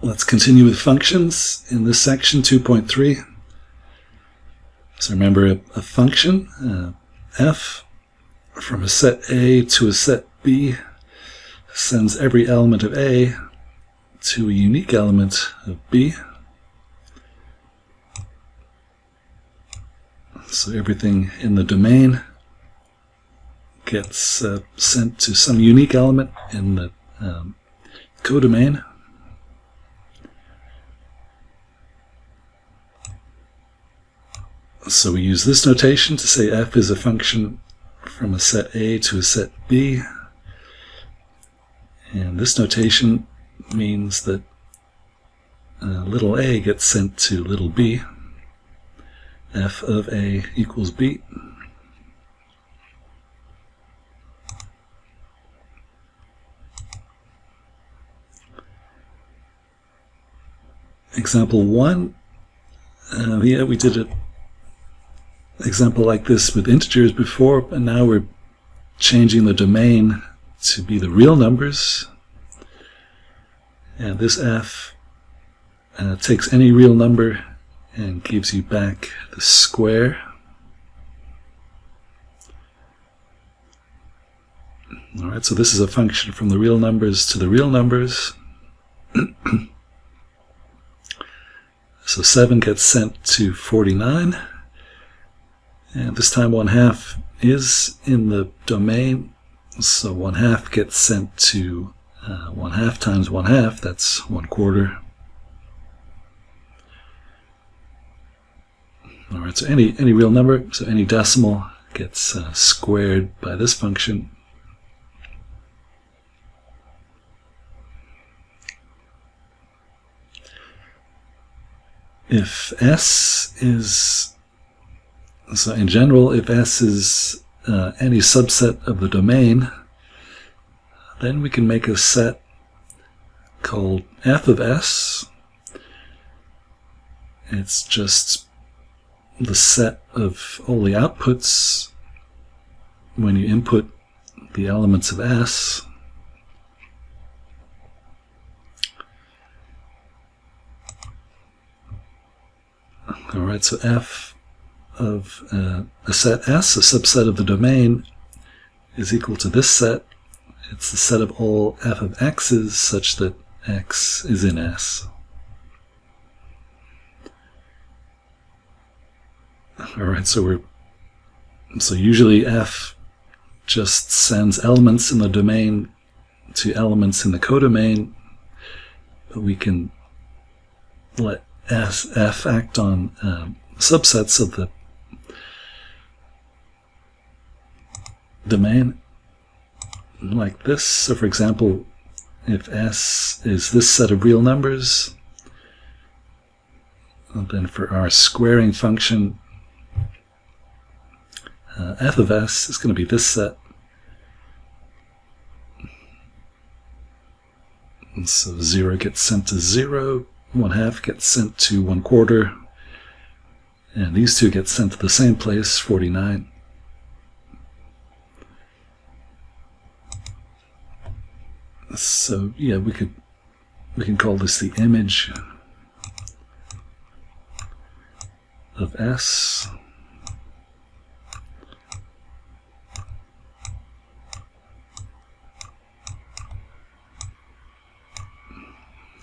Let's continue with functions in this section 2.3. So remember a function, f, from a set A to a set B, sends every element of A to a unique element of B. So everything in the domain gets sent to some unique element in the codomain. So we use this notation to say f is a function from a set A to a set B. And this notation means that little a gets sent to little b. F of A equals B. Example 1. Yeah, we did an example like this with integers before, and now we're changing the domain to be the real numbers. And this f takes any real number and gives you back the square. Alright, so this is a function from the real numbers to the real numbers. So 7 gets sent to 49. And this time 1/2 is in the domain. So 1/2 gets sent to 1/2 times 1/2, that's 1/4. Alright, so any real number, so any decimal gets squared by this function. If S is, so in general, if S is any subset of the domain, then we can make a set called f of S. It's just the set of all the outputs when you input the elements of S. Alright, so f of a set S, a subset of the domain, is equal to this set. It's the set of all f of x's such that x is in S. Alright, so usually f just sends elements in the domain to elements in the codomain, but we can let f act on subsets of the domain like this. So for example, if S is this set of real numbers, then for our squaring function, f of S is going to be this set. And so 0 gets sent to 0, 1/2 gets sent to 1/4, and these two get sent to the same place, 49. So yeah, we can call this the image of S.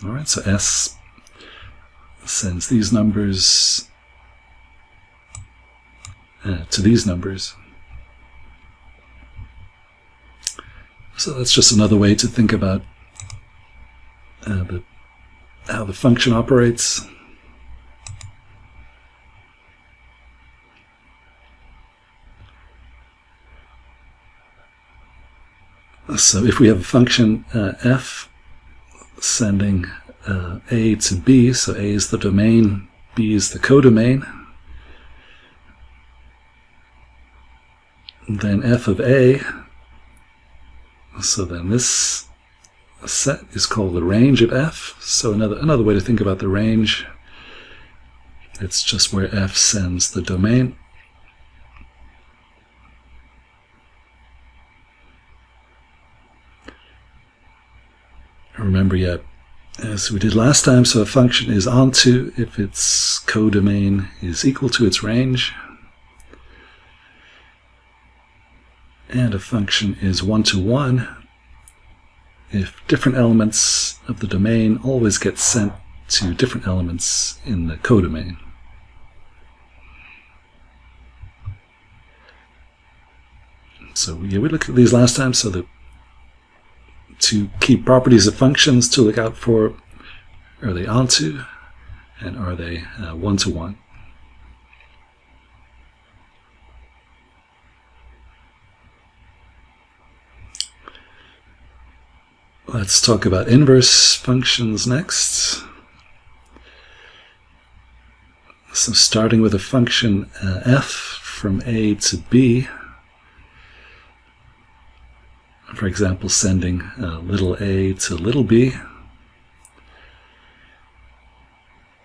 Alright, so S sends these numbers to these numbers. So that's just another way to think about how the function operates. So if we have a function f sending A to B, so A is the domain, B is the codomain, then f of A, so then this set is called the range of f. So another way to think about the range, it's just where f sends the domain. Remember, yeah, as we did last time. So a function is onto if its codomain is equal to its range, and a function is one-to-one if different elements of the domain always get sent to different elements in the codomain. So yeah, we looked at these last time. So the two key properties of functions to look out for: are they onto, and are they one-to-one? Let's talk about inverse functions next. So starting with a function f from a to b, for example, sending little a to little b.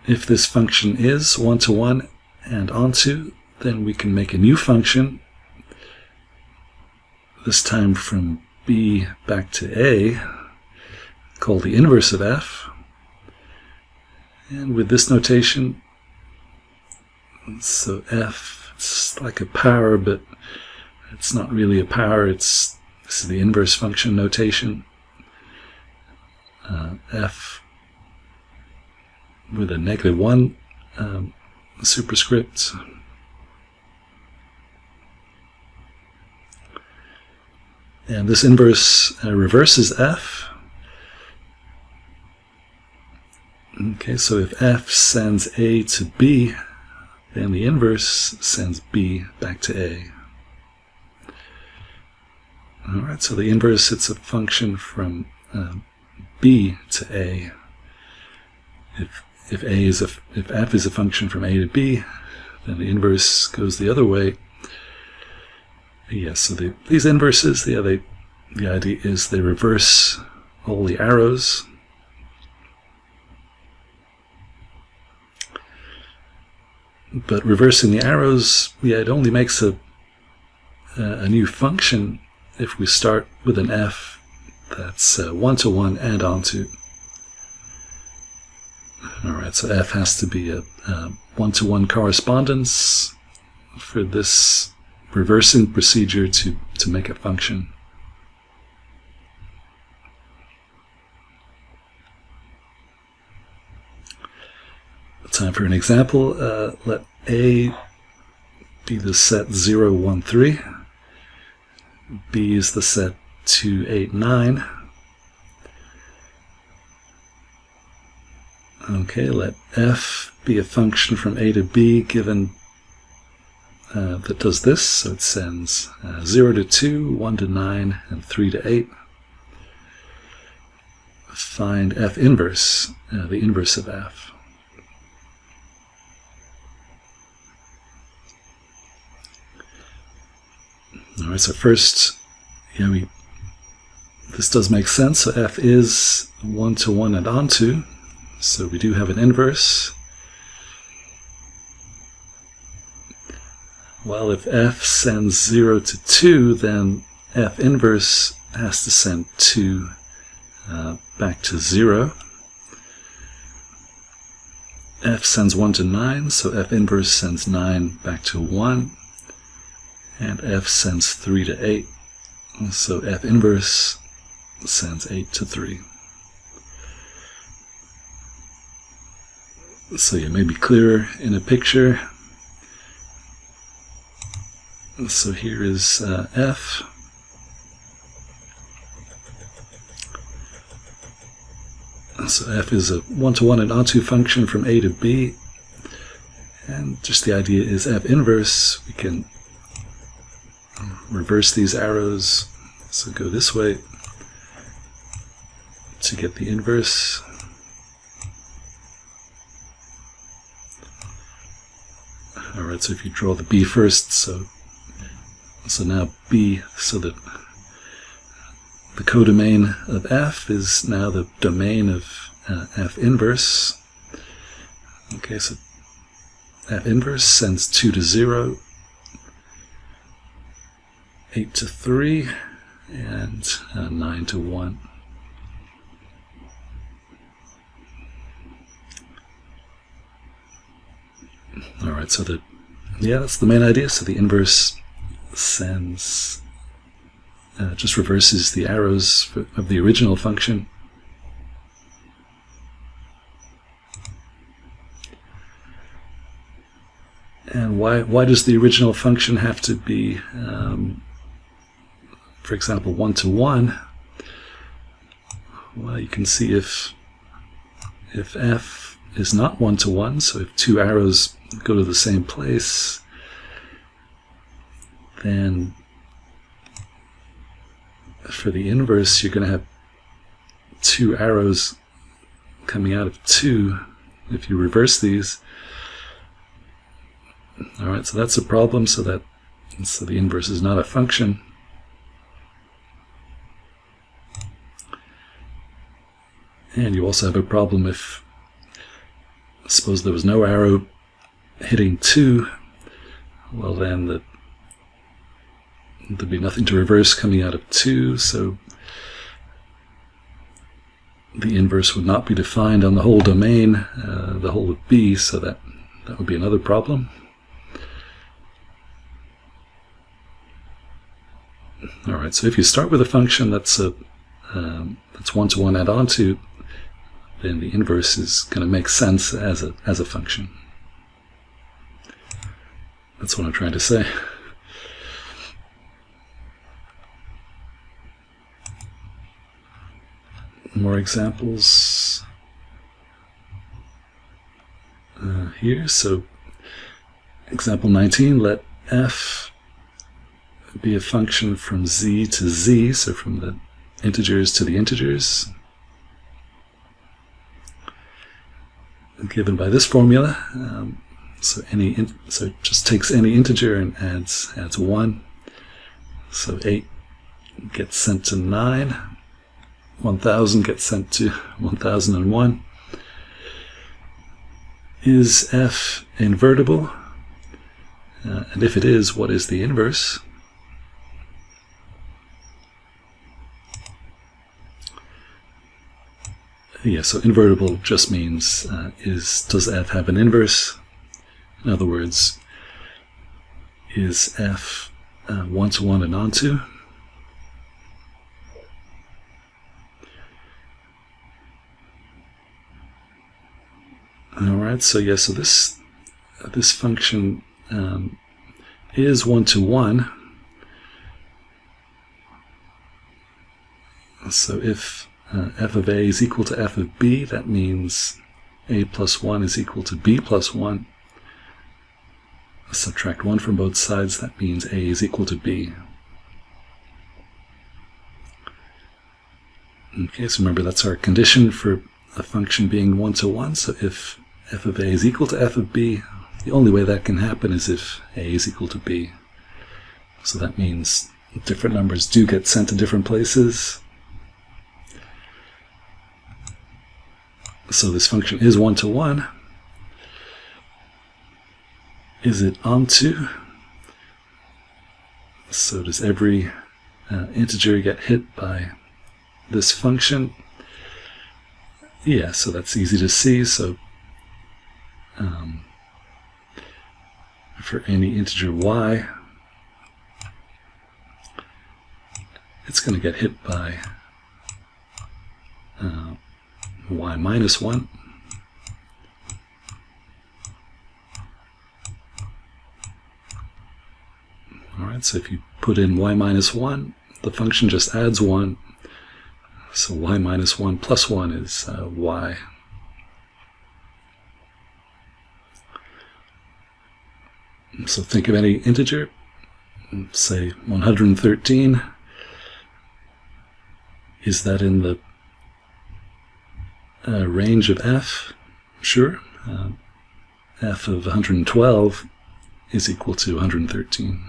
If this function is one-to-one and onto, then we can make a new function, this time from b back to a, called the inverse of f. And with this notation, so f, it's like a power, but it's not really a power. This is the inverse function notation. F with a -1 superscript. And this inverse reverses f. Okay, so if f sends a to b, then the inverse sends b back to a. Alright, so the inverse, it's a function from b to a. If f is a function from a to b, then the inverse goes the other way. Yes, so these inverses, the idea is they reverse all the arrows. But reversing the arrows, it only makes a new function if we start with an f that's one-to-one and onto. Alright, so f has to be a one-to-one correspondence for this reversing procedure to make a function. Time for an example. Let A be the set 0, 1, 3. B is the set 2, 8, 9. Okay, let f be a function from a to b given that does this. So it sends 0 to 2, 1 to 9, and 3 to 8. Find f inverse, the inverse of f. Alright, so first, this does make sense. So f is one-to-one and onto, so we do have an inverse. Well, if f sends 0 to 2, then f inverse has to send 2 back to 0. F sends 1 to 9, so f inverse sends 9 back to 1. And f sends 3 to 8, so f inverse sends 8 to 3. So it may be clearer in a picture. So here is f. So f is a one-to-one and onto function from a to b. And just the idea is f inverse, we can reverse these arrows, so go this way to get the inverse. Alright, so if you draw the b first, so now b, so that the codomain of f is now the domain of f inverse. Okay, so f inverse sends 2 to 0, 8 to 3, and 9 to 1. All right, so that's the main idea. So the inverse sends, just reverses the arrows of the original function. And why does the original function have to be, for example, 1 to 1? Well, you can see if f is not 1 to 1, so if two arrows go to the same place, then for the inverse you're going to have two arrows coming out of 2 if you reverse these. Alright, so that's a problem, so the inverse is not a function. And you also have a problem if, suppose there was no arrow hitting 2, well then there'd be nothing to reverse coming out of 2, so the inverse would not be defined on the whole domain, the whole of B, so that would be another problem. Alright, so if you start with a function that's 1 to 1 add on to, then the inverse is going to make sense as a function. That's what I'm trying to say. More examples here. So example 19, let f be a function from z to z, so from the integers to the integers, given by this formula. So it just takes any integer and adds 1. So 8 gets sent to 9. 1000 gets sent to 1001. Is f invertible? And if it is, what is the inverse? Yeah, so invertible just means does f have an inverse? In other words, is f 1 to 1 and onto? Alright, so yeah, so this function is 1 to 1. So if f of a is equal to f of b, that means a plus 1 is equal to b plus 1. Subtract 1 from both sides, that means a is equal to b. Okay, so remember that's our condition for a function being 1 to 1. So if f of a is equal to f of b, the only way that can happen is if a is equal to b. So that means different numbers do get sent to different places. So this function is 1 to 1. Is it onto? So does every integer get hit by this function? Yeah, so that's easy to see. So for any integer y, it's going to get hit by y minus 1. Alright, so if you put in y minus 1, the function just adds 1. So y minus 1 plus 1 is y. So think of any integer, say 113. Is that in the range of f? Sure. F of 112 is equal to 113.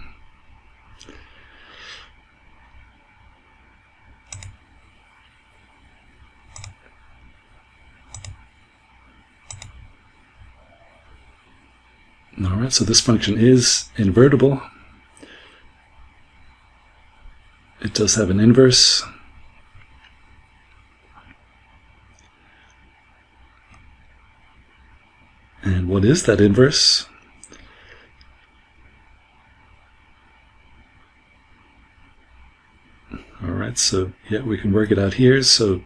Alright, so this function is invertible. It does have an inverse. And what is that inverse? so yeah, we can work it out here. So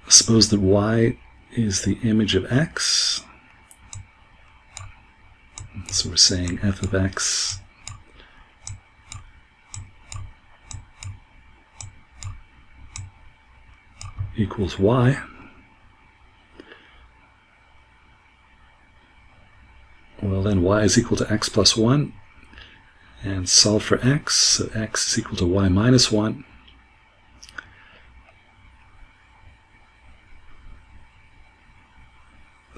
suppose that y is the image of x. So we're saying f of x equals y. Well, then y is equal to x plus 1, and solve for x, so x is equal to y minus 1.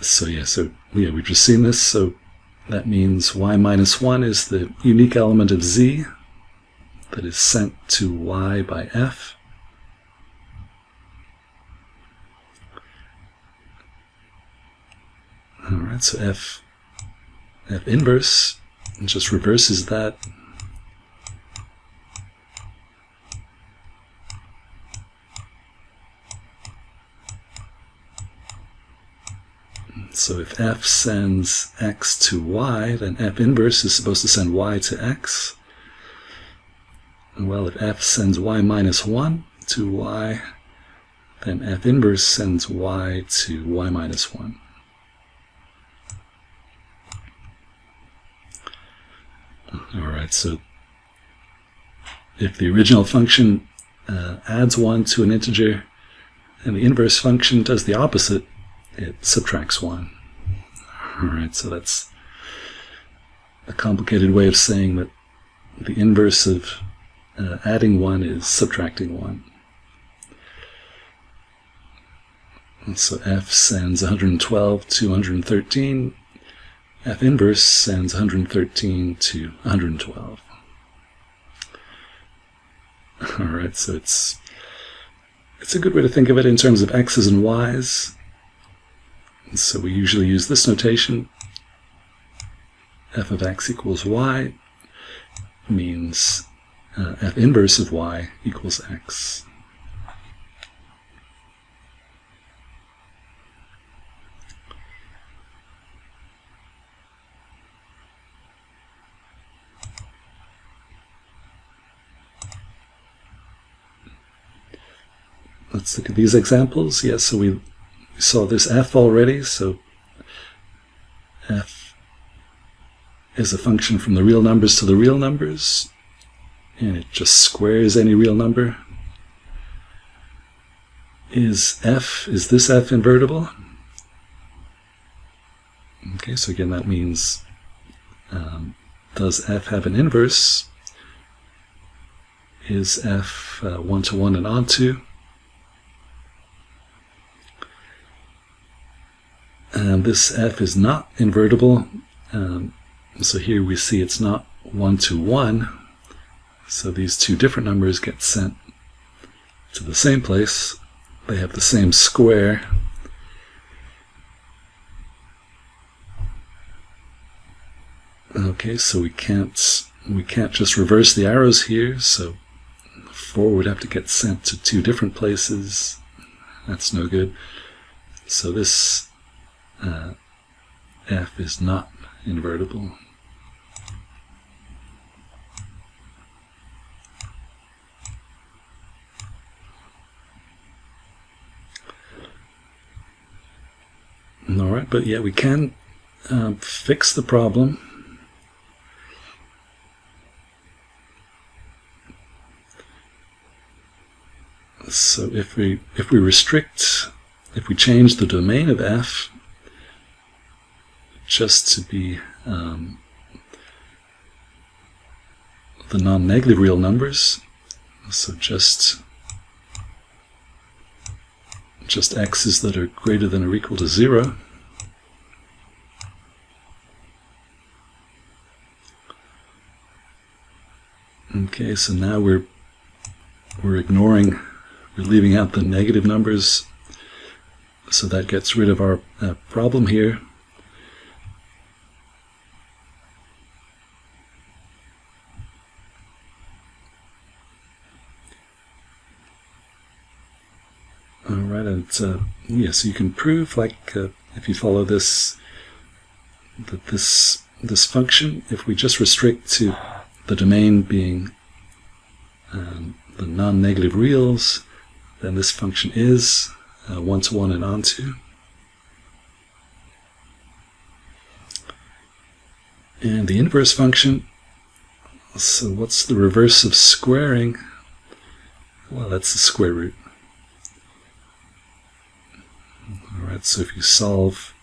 So we've just seen this, so that means y minus 1 is the unique element of z that is sent to y by f. Alright, so f inverse just reverses that. So if f sends x to y, then f inverse is supposed to send y to x. Well, if f sends y minus 1 to y, then f inverse sends y to y minus 1. Alright, so if the original function adds 1 to an integer, and the inverse function does the opposite, it subtracts 1. Alright, so that's a complicated way of saying that the inverse of adding 1 is subtracting 1. And so f sends 112 to 113. F inverse sends 113 to 112. Alright, so it's a good way to think of it in terms of x's and y's. And so we usually use this notation. F of x equals y means f inverse of y equals x. Let's look at these examples. Yes, so we saw this f already. So f is a function from the real numbers to the real numbers, and it just squares any real number. Is this f invertible? Okay, so again that means does f have an inverse? Is f 1 to 1 and onto? This f is not invertible, so here we see it's not 1 to 1, so these two different numbers get sent to the same place. They have the same square. Okay, so we can't just reverse the arrows here, so 4 would have to get sent to two different places. That's no good. So this f is not invertible. Alright, but yeah, we can fix the problem. So if we change the domain of f just to be the non-negative real numbers, so just x's that are greater than or equal to 0. Okay, so now we're leaving out the negative numbers, so that gets rid of our problem here. Alright, and yes, you can prove, like if you follow this, that this function, if we just restrict to the domain being the non-negative reals, then this function is one-to-one and onto. And the inverse function, so what's the reverse of squaring? Well, that's the square root. Alright, so if you solve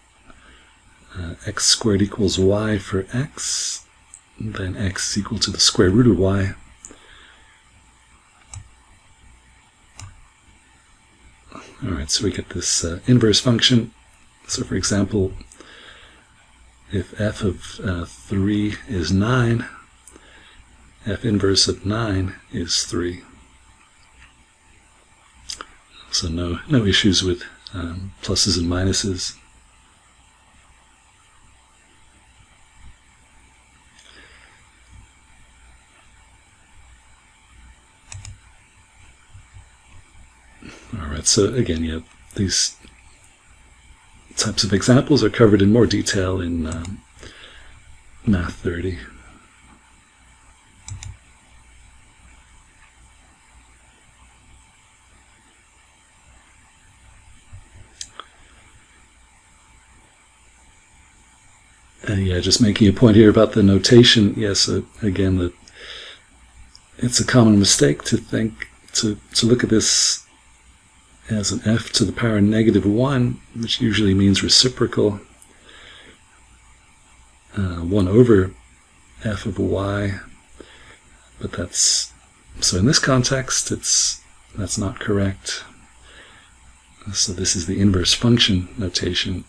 x squared equals y for x, then x is equal to the square root of y. Alright, so we get this inverse function. So for example, if f of 3 is 9, f inverse of 9 is 3. So no issues with pluses and minuses. Alright, so again, yeah, these types of examples are covered in more detail in Math 30. Yeah, just making a point here about the notation. Yes, again, it's a common mistake to think, to look at this as an f to the power negative 1, which usually means reciprocal 1 over f of y. But that's, so in this context, that's not correct. So this is the inverse function notation.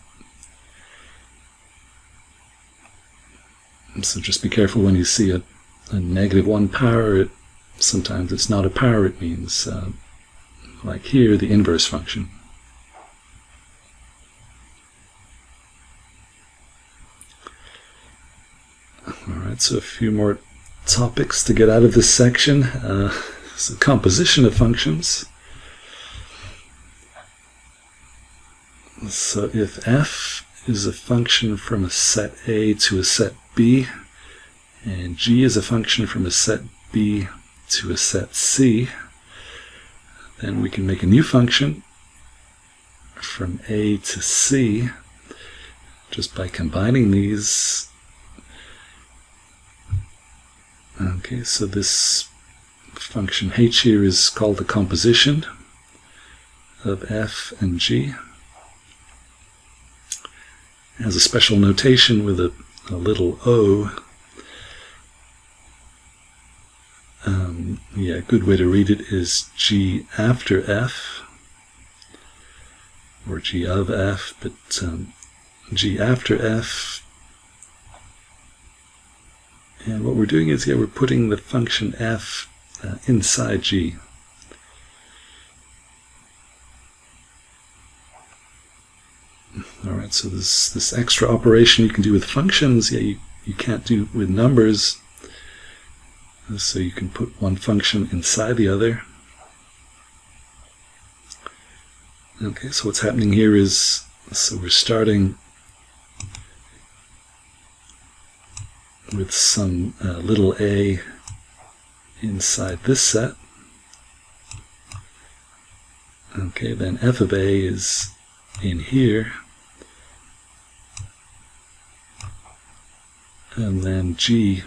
So just be careful when you see a negative 1 power. Sometimes it's not a power, it means, like here, the inverse function. Alright, so a few more topics to get out of this section. So composition of functions. So if f is a function from a set A to a set B, and g is a function from a set B to a set C, then we can make a new function from A to C just by combining these. Okay, so this function h here is called the composition of f and g. It has a special notation with a little o. Yeah, a good way to read it is g after f, or g of f, but g after f. And what we're doing is here we're putting the function f inside g. Alright, so this extra operation you can do with functions, yeah, you can't do with numbers. So you can put one function inside the other. Okay, so what's happening here is, so we're starting with some little a inside this set. Okay, then f of a is in here. And then g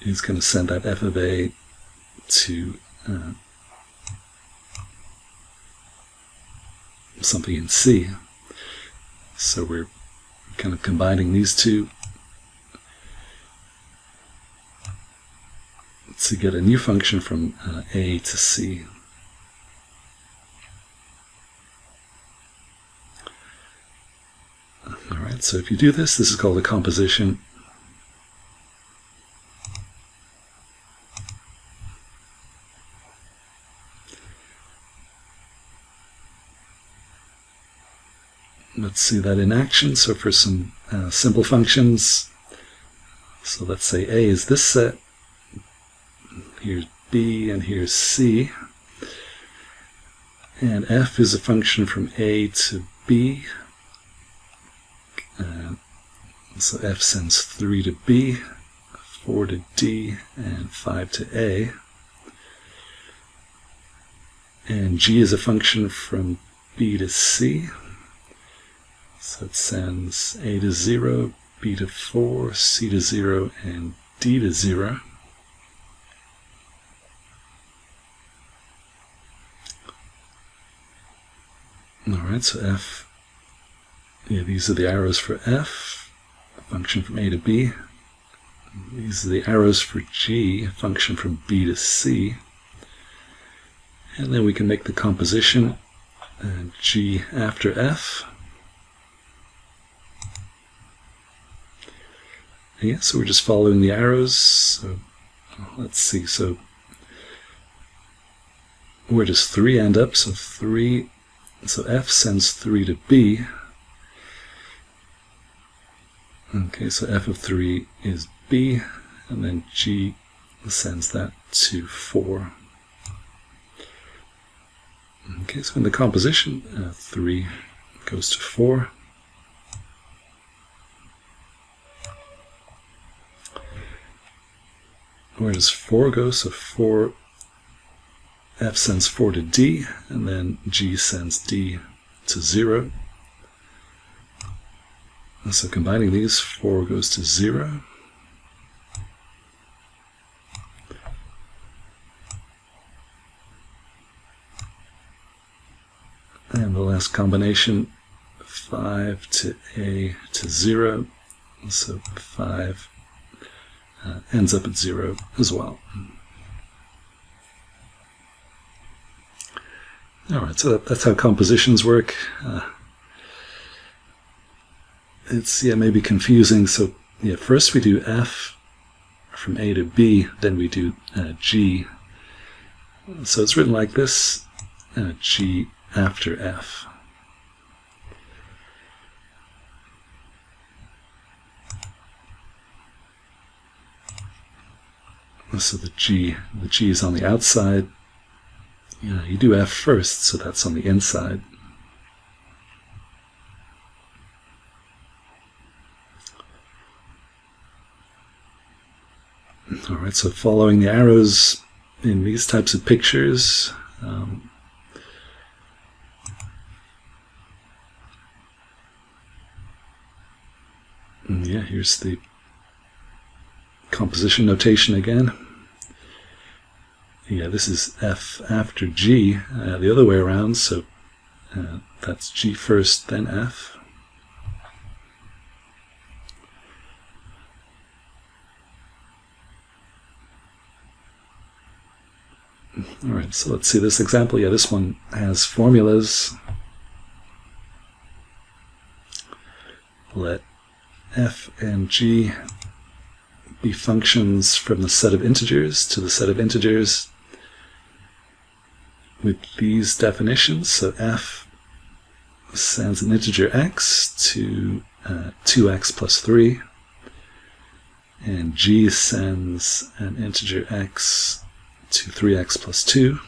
is going to send that f of a to something in C. So we're kind of combining these two to get a new function from A to C. Alright, so if you do this is called a composition. Let's see that in action. So for some simple functions, so let's say A is this set, here's B, and here's C, and F is a function from A to B. So F sends 3 to B, 4 to D and 5 to A. And G is a function from B to C. So it sends A to 0, B to 4, C to 0, and D to 0. Alright, so F, these are the arrows for F, a function from A to B. These are the arrows for G, a function from B to C. And then we can make the composition G after F. Yeah, so we're just following the arrows. So let's see, so where does 3 end up? So F sends 3 to B. Okay, so F of 3 is B, and then G sends that to 4. Okay, so in the composition, 3 goes to 4. Where does 4 go? So F sends 4 to D, and then G sends D to 0. And so combining these, 4 goes to 0. And the last combination, 5 to A to 0. So 5 ends up at 0 as well. Alright, so that's how compositions work. It's maybe confusing. So first we do F from A to B, then we do G. So it's written like this, G after F. So the G is on the outside. You do F first, so that's on the inside. Alright, so following the arrows in these types of pictures, here's the composition notation again. This is F after G, the other way around, so that's G first, then F. Alright, so let's see this example. This one has formulas. Let F and G be functions from the set of integers to the set of integers with these definitions. So F sends an integer x to 2x plus 3, and G sends an integer x to 3x plus 2.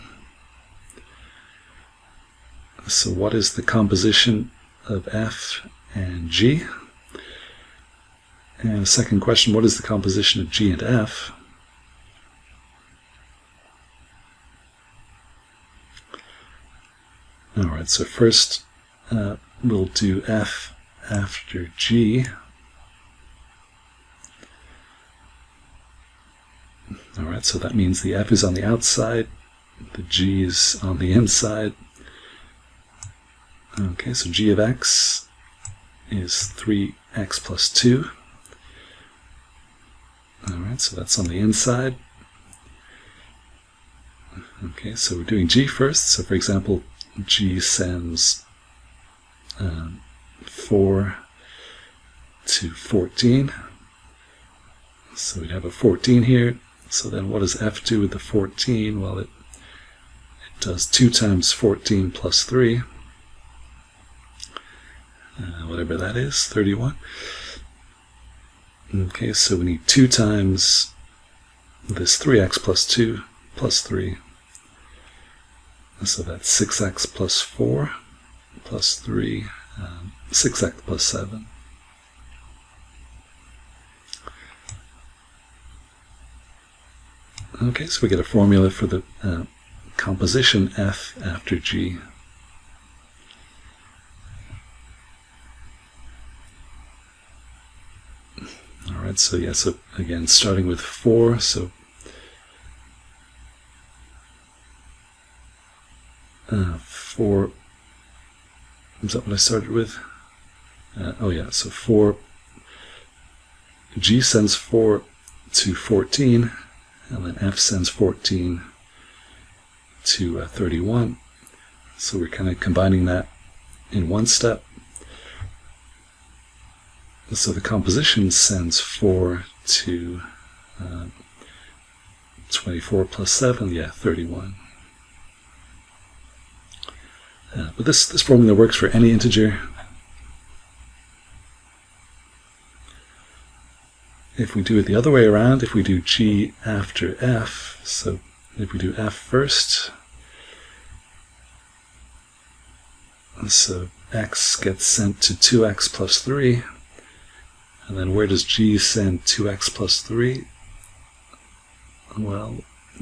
So what is the composition of F and G? And the second question, what is the composition of G and F? Alright, so first we'll do F after G. Alright, so that means the F is on the outside, the G is on the inside. Okay, so G of x is 3x plus 2. Alright, so that's on the inside. Okay, so we're doing G first. So for example, G sends 4 to 14. So we'd have a 14 here. So then what does F do with the 14? Well, it does 2 times 14 plus 3. Whatever that is, 31. Okay, so we need 2 times this 3x plus 2 plus 3. So that's 6x plus 4 plus 3, 6x plus 7. Okay, so we get a formula for the composition F after G. Alright, so yeah, so again, starting with 4, so 4, is that what I started with? Oh yeah, so 4, G sends 4 to 14, and then F sends 14 to 31. So we're kind of combining that in one step. So the composition sends 4 to 24 plus 7, yeah, 31. But this formula works for any integer. If we do it the other way around, if we do G after F, so if we do F first, so X gets sent to 2X plus 3, and then where does G send 2X plus 3? Well,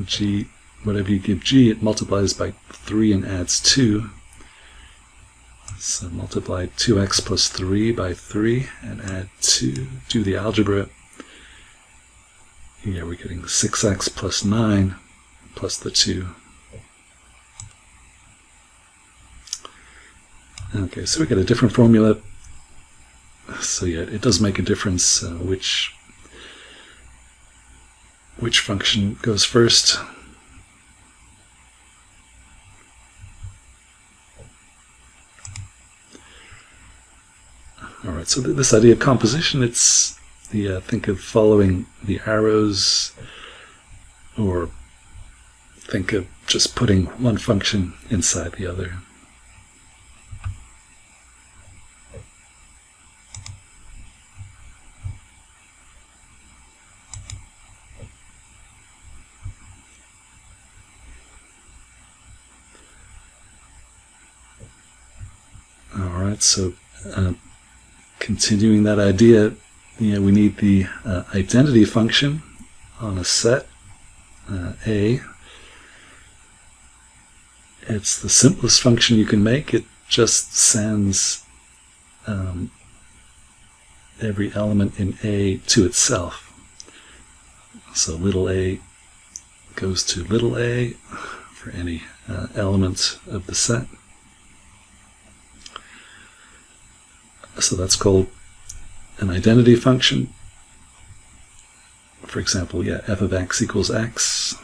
G, whatever you give G, it multiplies by 3 and adds 2. So multiply 2X plus 3 by 3 and add 2. Do the algebra. Yeah, we're getting 6X plus 9 plus the 2. Okay, so we get a different formula. So yeah, it does make a difference which function goes first. All right, so this idea of composition, it's think of following the arrows, or think of just putting one function inside the other. All right, so continuing that idea, we need the identity function on a set A. It's the simplest function you can make. It just sends every element in A to itself. So little a goes to little a for any element of the set. So that's called an identity function. For example, yeah, f of x equals x.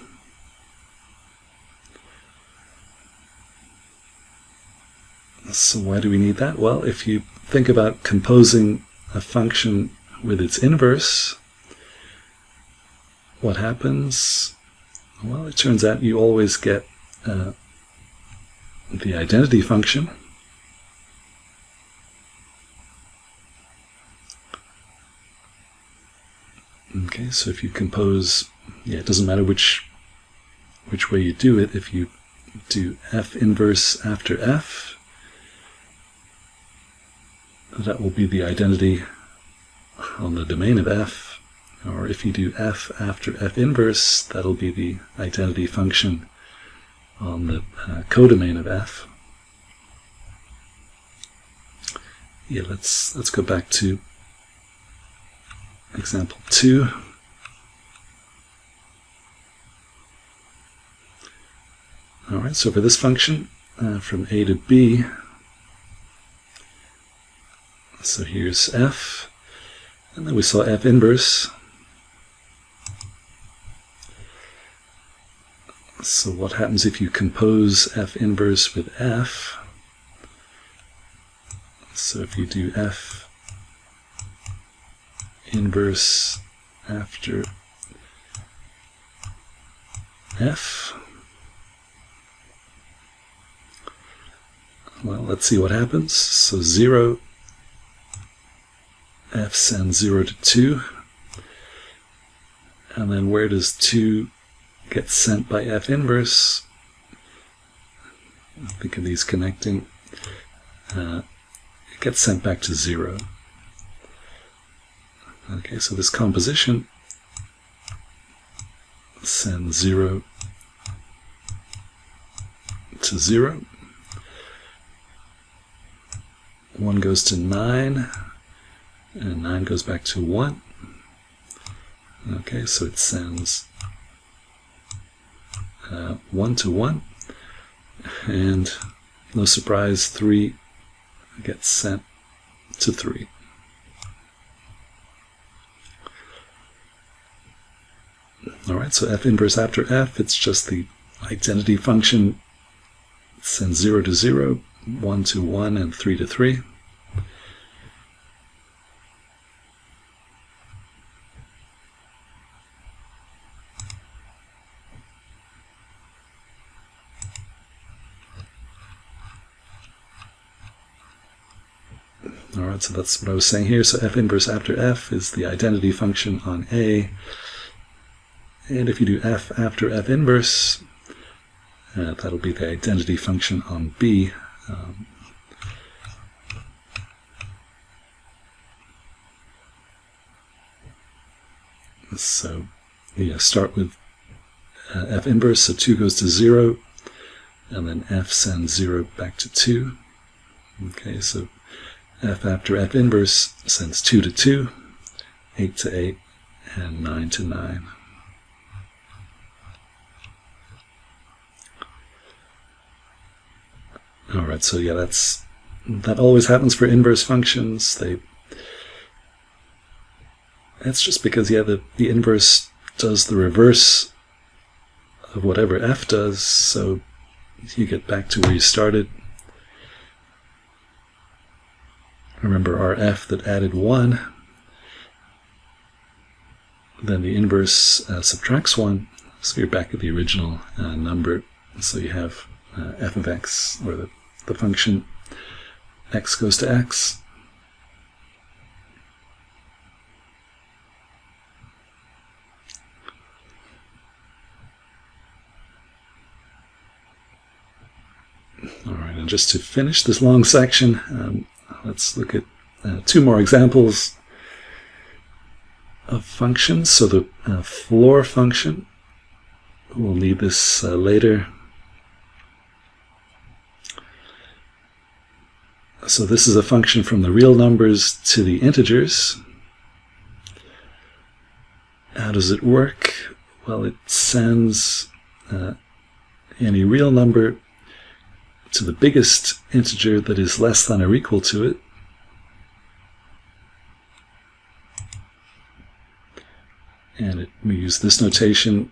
So why do we need that? Well, if you think about composing a function with its inverse, what happens? Well, it turns out you always get the identity function. Okay, so if you compose, it doesn't matter which way you do it. If you do f inverse after f, that will be the identity on the domain of f. Or if you do f after f inverse, that'll be the identity function on the codomain of f. Yeah, let's go back to example 2. Alright, so for this function, from a to b, so here's f, and then we saw f inverse. So what happens if you compose f inverse with f? So if you do f inverse after f, well, let's see what happens. So 0, f sends 0 to 2, and then where does 2 get sent by f inverse? Think of these connecting. It gets sent back to 0. Okay, so this composition send 0 to 0. 1 goes to 9, and 9 goes back to 1. Okay, so it sends 1 to 1, and no surprise, 3 gets sent to 3. Alright, so f inverse after f, it's just the identity function. It sends 0 to 0, 1 to 1, and 3 to 3. Alright, so that's what I was saying here. So f inverse after f is the identity function on A. And if you do f after f inverse, that'll be the identity function on B. So start with f inverse, so 2 goes to 0, and then f sends 0 back to 2. Okay, so f after f inverse sends 2 to 2, 8 to 8, and 9 to 9. Alright, so yeah, that always happens for inverse functions. That's just because, the inverse does the reverse of whatever f does, so you get back to where you started. Remember our f that added 1, then the inverse subtracts 1, so you're back at the original number. So you have f of x, or the function x goes to x. Alright, and just to finish this long section, let's look at 2 more examples of functions. So the floor function, we'll need this later. So this is a function from the real numbers to the integers. How does it work? Well, it sends any real number to the biggest integer that is less than or equal to it. And we use this notation.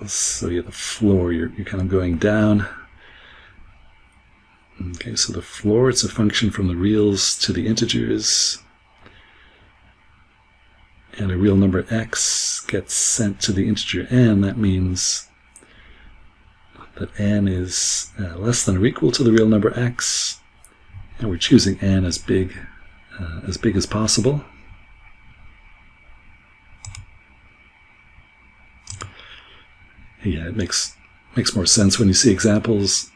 So the floor, you're kind of going down. Okay, so the floor, it's a function from the reals to the integers. And a real number x gets sent to the integer n. That means that n is less than or equal to the real number x. And we're choosing n as big as possible. Yeah, it makes more sense when you see examples.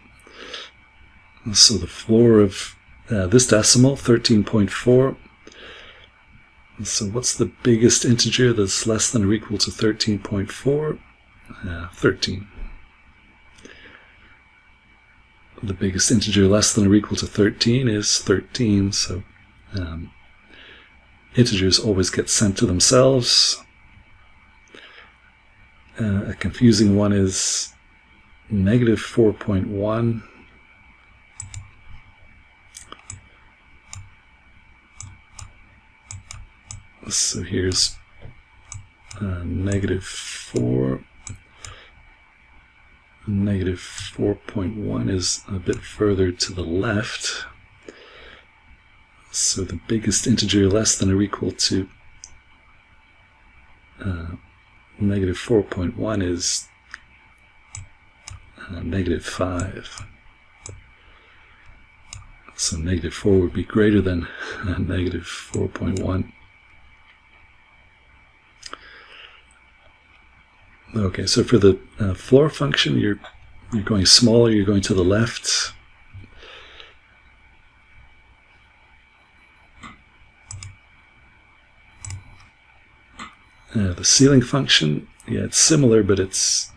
So the floor of this decimal, 13.4. So what's the biggest integer that's less than or equal to 13.4? 13. The biggest integer less than or equal to 13 is 13. So integers always get sent to themselves. A confusing one is negative 4.1. So here's negative 4. Negative 4.1 is a bit further to the left. So the biggest integer less than or equal to negative 4.1 is negative 5. So negative 4 would be greater than negative 4.1. Okay, so for the floor function, you're going smaller, you're going to the left. The ceiling function, yeah, it's similar, but it's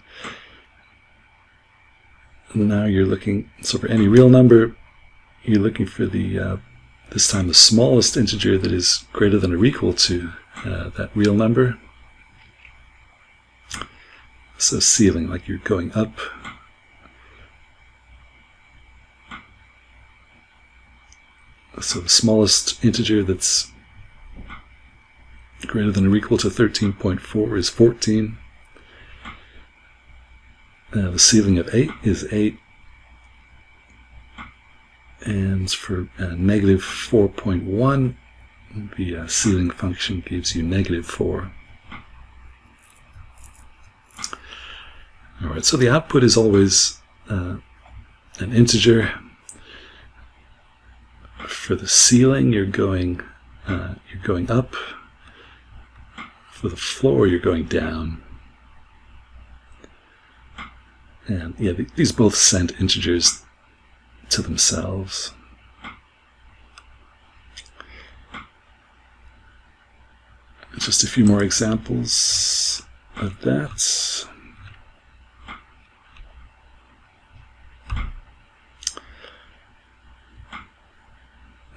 now you're looking, so for any real number, you're looking for the this time the smallest integer that is greater than or equal to that real number. So ceiling, like you're going up. So the smallest integer that's greater than or equal to 13.4 is 14. The ceiling of 8 is 8. And for negative 4.1, the ceiling function gives you negative 4. Alright, so the output is always an integer. For the ceiling, you're going up. For the floor, you're going down. And yeah, these both send integers to themselves. Just a few more examples of that.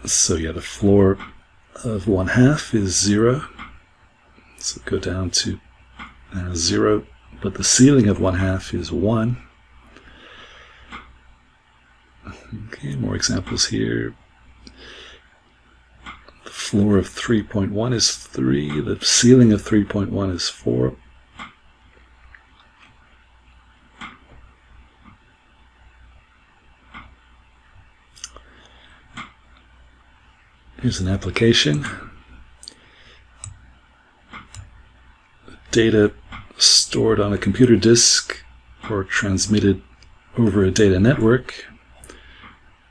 So yeah, the floor of 1/2 is 0. So go down to 0, but the ceiling of 1/2 is 1. Okay, more examples here. The floor of 3.1 is 3. The ceiling of 3.1 is 4. Here's an application. Data stored on a computer disk or transmitted over a data network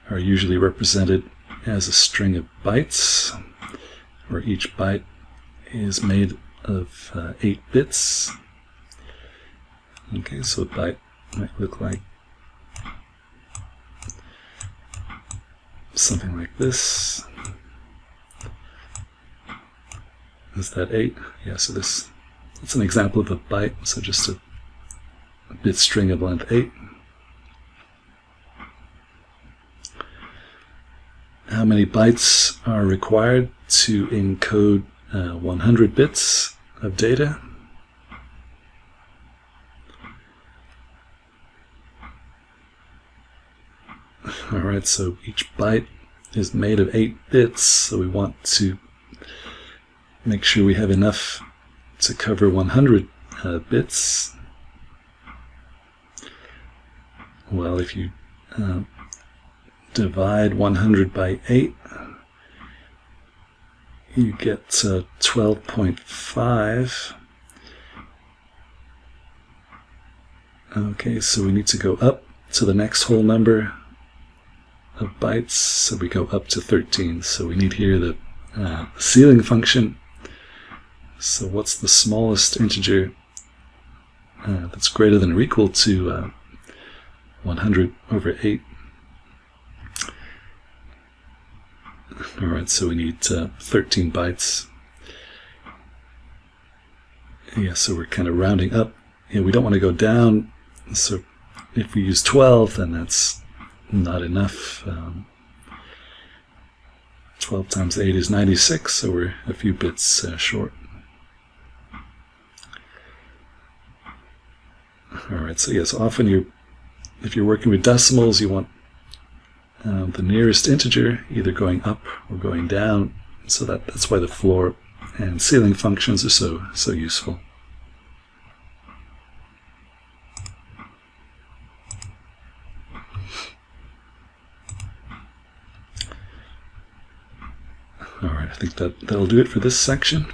are usually represented as a string of bytes, where each byte is made of 8 bits. Okay, so a byte might look like something like this. Is that 8? Yeah, so that's an example of a byte, so just a bit string of length 8. How many bytes are required to encode 100 bits of data? Alright, so each byte is made of 8 bits, so we want to make sure we have enough to cover 100 bits. Well, if you divide 100 by 8, you get 12.5. Okay, so we need to go up to the next whole number of bytes, so we go up to 13. So we need here the ceiling function. So what's the smallest integer that's greater than or equal to 100 over 8? Alright, so we need 13 bytes. Yeah, so we're kind of rounding up. Yeah, we don't want to go down, so if we use 12, then that's not enough. 12 times 8 is 96, so we're a few bits short. Alright, so yes, often if you're working with decimals, you want the nearest integer either going up or going down, so that's why the floor and ceiling functions are so useful. Alright, I think that'll do it for this section.